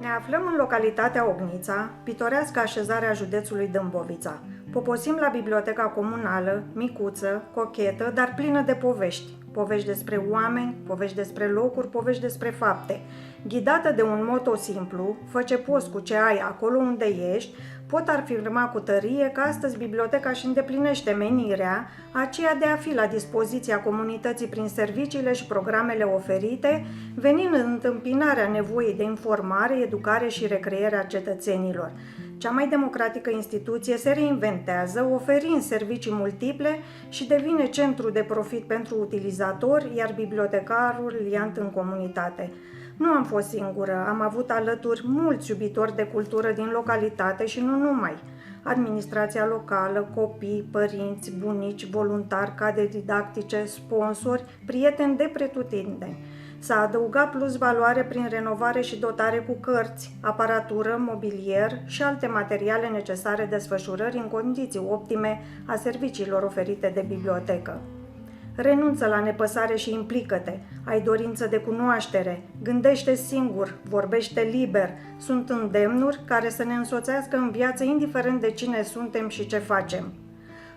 Ne aflăm în localitatea Ognița, pitorească așezarea județului Dâmbovița. Poposim la biblioteca comunală, micuță, cochetă, dar plină de povești. Povești despre oameni, povești despre locuri, povești despre fapte. Ghidată de un moto simplu, fă ce poți cu ce ai acolo unde ești, pot afirma cu tărie că astăzi biblioteca își îndeplinește menirea aceea de a fi la dispoziția comunității prin serviciile și programele oferite, venind în întâmpinarea nevoii de informare, educare și recreere a cetățenilor. Cea mai democratică instituție se reinventează, oferind servicii multiple și devine centru de profit pentru utilizatori, iar bibliotecarul liant în comunitate. Nu am fost singură, am avut alături mulți iubitori de cultură din localitate și nu numai. Administrația locală, copii, părinți, bunici, voluntari, cadre didactice, sponsori, prieteni de pretutindeni. S-a adăugat plus valoare prin renovare și dotare cu cărți, aparatură, mobilier și alte materiale necesare desfășurării în condiții optime a serviciilor oferite de bibliotecă. Renunță la nepăsare și implică-te, ai dorință de cunoaștere, gândește singur, vorbește liber, sunt îndemnuri care să ne însoțească în viață indiferent de cine suntem și ce facem.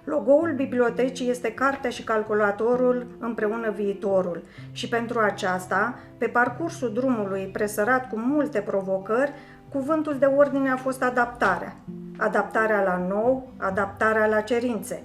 Logo-ul bibliotecii este cartea și calculatorul împreună viitorul și pentru aceasta, pe parcursul drumului presărat cu multe provocări, cuvântul de ordine a fost adaptarea. Adaptarea la nou, adaptarea la cerințe.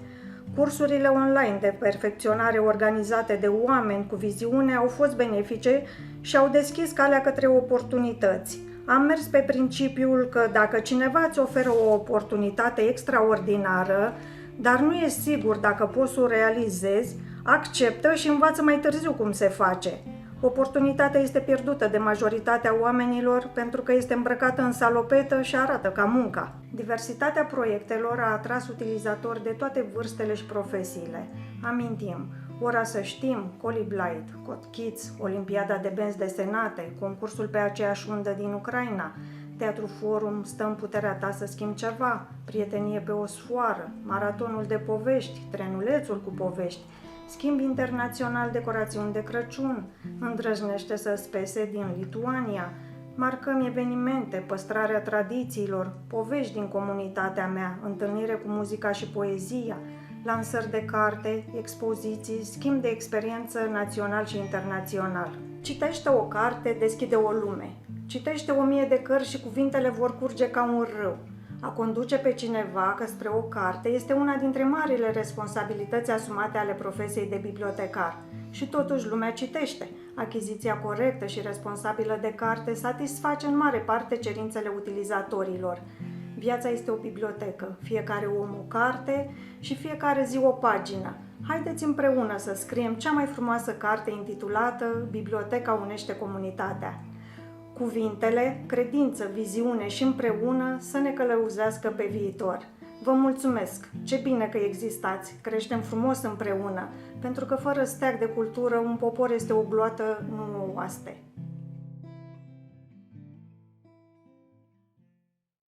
Cursurile online de perfecționare organizate de oameni cu viziune au fost benefice și au deschis calea către oportunități. Am mers pe principiul că dacă cineva îți oferă o oportunitate extraordinară, dar nu e sigur dacă poți să o realizezi, acceptă și învață mai târziu cum se face. Oportunitatea este pierdută de majoritatea oamenilor pentru că este îmbrăcată în salopetă și arată ca munca. Diversitatea proiectelor a atras utilizatori de toate vârstele și profesiile. Amintim, Ora să știm, Coliblight, Code Kids, Olimpiada de benzi desenate, concursul pe aceeași undă din Ucraina, Teatru Forum, Stă în puterea ta să schimbi ceva, Prietenie pe o sfoară, Maratonul de povești, Trenulețul cu povești, Schimb internațional decorațiuni de Crăciun, Îndrăznește să-ți pese din Lituania, Marcăm evenimente, Păstrarea tradițiilor, Povești din comunitatea mea, Întâlnire cu muzica și poezia, Lansări de carte, expoziții, schimb de experiență național și internațional. Citește o carte, deschide o lume. Citește 1000 de cărți și cuvintele vor curge ca un râu. A conduce pe cineva către o carte este una dintre marile responsabilități asumate ale profesiei de bibliotecar. Și totuși lumea citește. Achiziția corectă și responsabilă de carte satisface în mare parte cerințele utilizatorilor. Viața este o bibliotecă, fiecare om o carte și fiecare zi o pagină. Haideți împreună să scriem cea mai frumoasă carte intitulată Biblioteca unește comunitatea. Cuvintele, credință, viziune și împreună să ne călăuzească pe viitor. Vă mulțumesc! Ce bine că existați! Creștem frumos împreună, pentru că fără steag de cultură un popor este o gloată, nu o oaste.